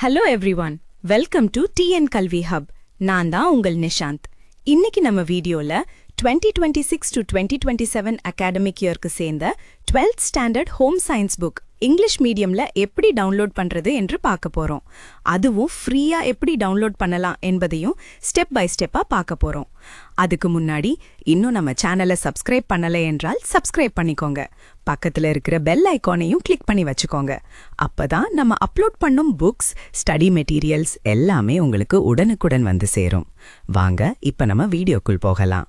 Hello everyone, welcome to TN கல்வி hub. நான் தான் உங்கள் நிஷாந்த். இன்னைக்கு நம்ம வீடியோல 2026 to 2027 அகாடமிக் இயர்க்கு சேர்ந்த 12th standard home science book English மீடியம்ல எப்படி டவுன்லோட் பண்றது என்று பார்க்க போறோம். அதுவும் ஃப்ரீயா எப்படி டவுன்லோட் பண்ணலாம் என்பதையும் ஸ்டெப் பை ஸ்டெப்பா பார்க்க போறோம். அதுக்கு முன்னாடி இன்னும் நம்ம சேனலை சப்ஸ்கிரைப் பண்ணலை என்றால் சப்ஸ்கிரைப் பண்ணிக்கோங்க. பக்கத்துல இருக்கிற பெல் ஐகானையும் கிளிக் பண்ணி வச்சுக்கோங்க. அப்பதான் நம்ம அப்லோட் பண்ணும் புக்ஸ், ஸ்டடி மெட்டீரியல்ஸ் எல்லாமே உங்களுக்கு உடனுக்குடன் வந்து சேரும். வாங்க இப்ப நம்ம வீடியோக்குள் போகலாம்.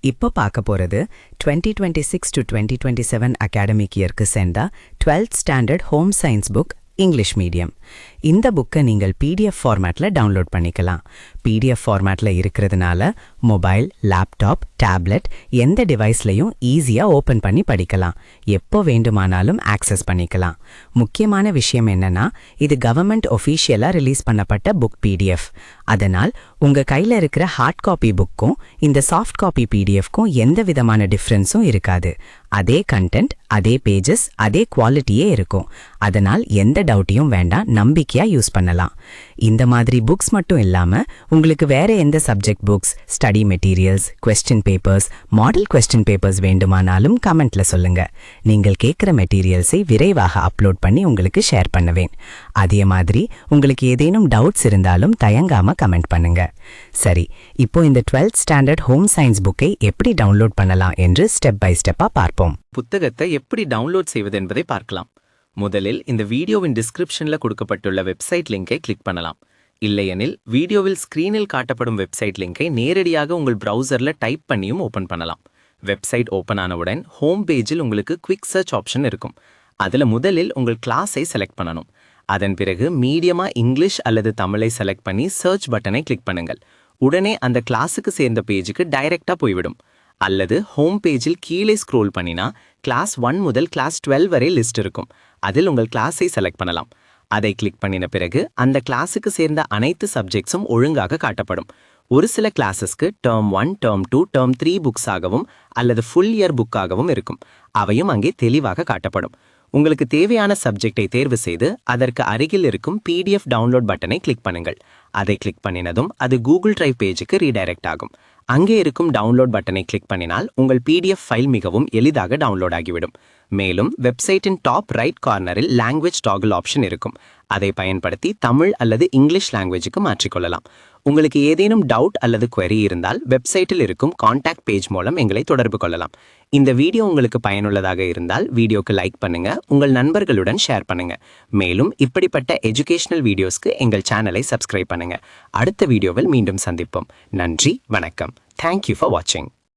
இப்போ பார்க்க போறது 2026 to 2027 அகாடமிக் இயர்க்கு சேர்ந்த 12th standard home science book English medium. இந்த புக்கை நீங்கள் PDF ஃபார்மேட்ல டவுன்லோட் பண்ணிக்கலாம். PDF ஃபார்மேட்ல இருக்கிறதுனால மொபைல், லேப்டாப், டேப்லெட் எந்த டிவைஸ்லையும் ஈஸியா ஓபன் பண்ணி படிக்கலாம். எப்போ வேண்டுமானாலும் ஆக்சஸ் பண்ணிக்கலாம். முக்கியமான விஷயம் என்னன்னா, இது கவர்மெண்ட் ஒஃபிஷியலா ரிலீஸ் பண்ணப்பட்ட புக் PDF. அதனால் உங்க கையில இருக்கிற ஹார்ட் காப்பி புக்கும் இந்த சாஃப்ட் காப்பி PDFக்கும் எந்த விதமான டிஃபரன்ஸும் இருக்காது. அதே கண்டென்ட், அதே பேஜஸ், அதே குவாலிட்டியே இருக்கும். அதனால் எந்த டவுட்டையும் வேண்டாம், நம்பிக்கையா யூஸ் பண்ணலாம். இந்த மாதிரி புக்ஸ் மட்டும் இல்லாம உங்களுக்கு வேற எந்த subject books, study materials, question papers, model question papers வேண்டுமானாலும் கமெண்ட்ல சொல்லுங்க. நீங்கள் கேட்குற மெட்டீரியல்ஸை விரைவாக அப்லோட் பண்ணி உங்களுக்கு ஷேர் பண்ணுவேன். அதே மாதிரி உங்களுக்கு ஏதேனும் டவுட்ஸ் இருந்தாலும் தயங்காம கமெண்ட் பண்ணுங்க. சரி, இப்போ இந்த 12th ஸ்டாண்டர்ட் ஹோம் சயின்ஸ் புக்கை எப்படி டவுன்லோட் பண்ணலாம் என்று ஸ்டெப் பை ஸ்டெப்பா பார்ப்போம். புத்தகத்தை எப்படி டவுன்லோட் செய்வது என்பதை பார்க்கலாம். முதலில் இந்த வீடியோவின் டிஸ்கிரிப்ஷன்ல கொடுக்கப்பட்டுள்ள வெப்சைட் லிங்கை கிளிக் பண்ணலாம். இல்லையெனில் வீடியோவில் ஸ்கிரீனில் காட்டப்படும் வெப்சைட் லிங்கை நேரடியாக உங்கள் பிரவுசர்ல டைப் பண்ணியும் ஓபன் பண்ணலாம். வெப்சைட் ஓபன் ஆனவுடன் ஹோம் பேஜில் உங்களுக்கு குவிக் சர்ச் ஆப்ஷன் இருக்கும். அதுல முதலில் உங்கள் கிளாஸை செலக்ட் பண்ணணும். அதன் பிறகு மீடியமா இங்கிலீஷ் அல்லது தமிழை செலக்ட் பண்ணி சர்ச் பட்டனை கிளிக் பண்ணுங்கள். உடனே அந்த கிளாஸுக்கு சேர்ந்த பேஜுக்கு டைரக்டா போய்விடும். அல்லது ஹோம் பேஜில் கீழே ஸ்க்ரோல் பண்ணினா கிளாஸ் 1 முதல் கிளாஸ் 12 வரை லிஸ்ட் இருக்கும். அதில் உங்கள் கிளாஸை செலக்ட் பண்ணலாம். அதை கிளிக் பண்ணின பிறகு அந்த கிளாஸுக்கு சேர்ந்த அனைத்து சப்ஜெக்ட்ஸும் ஒழுங்காக காட்டப்படும். ஒரு சில கிளாஸஸ்க்கு டேர்ம் 1, டேர்ம் 2, டேர்ம் 3 புக்ஸாகவும் அல்லது ஃபுல் இயர் புக்காகவும் இருக்கும். அவையும் அங்கே தெளிவாக காட்டப்படும். உங்களுக்கு தேவையான சப்ஜெக்டை தேர்வு செய்து அதற்கு அருகில் இருக்கும் PDF டவுன்லோட் பட்டனை கிளிக் பண்ணுங்கள். அதை கிளிக் பண்ணினதும் அது கூகுள் டிரைவ் பேஜுக்கு ரீடைரக்ட் ஆகும். அங்கே இருக்கும் டவுன்லோட் பட்டனை கிளிக் பண்ணினால் உங்கள் PDF ஃபைல் மிகவும் எளிதாக டவுன்லோட் ஆகிவிடும். மேலும் வெப்சைட்டின் டாப் ரைட் கார்னரில் லாங்குவேஜ் டாகிள் ஆப்ஷன் இருக்கும். அதை பயன்படுத்தி தமிழ் அல்லது இங்கிலீஷ் லாங்குவேஜுக்கு மாற்றிக்கொள்ளலாம். உங்களுக்கு ஏதேனும் டவுட் அல்லது query இருந்தால் வெப்சைட்டில் இருக்கும் கான்டாக்ட் பேஜ் மூலம் எங்களை தொடர்பு கொள்ளலாம். இந்த வீடியோ உங்களுக்கு பயனுள்ளதாக இருந்தால் வீடியோக்கு லைக் பண்ணுங்க, உங்கள் நண்பர்களுடன் ஷேர் பண்ணுங்க. மேலும் இப்படிப்பட்ட எஜுகேஷனல் வீடியோஸ்க்கு எங்கள் சேனலை சப்ஸ்கிரைப் பண்ணுங்க. அடுத்த வீடியோவில் மீண்டும் சந்திப்போம். நன்றி, வணக்கம். Thank you for watching.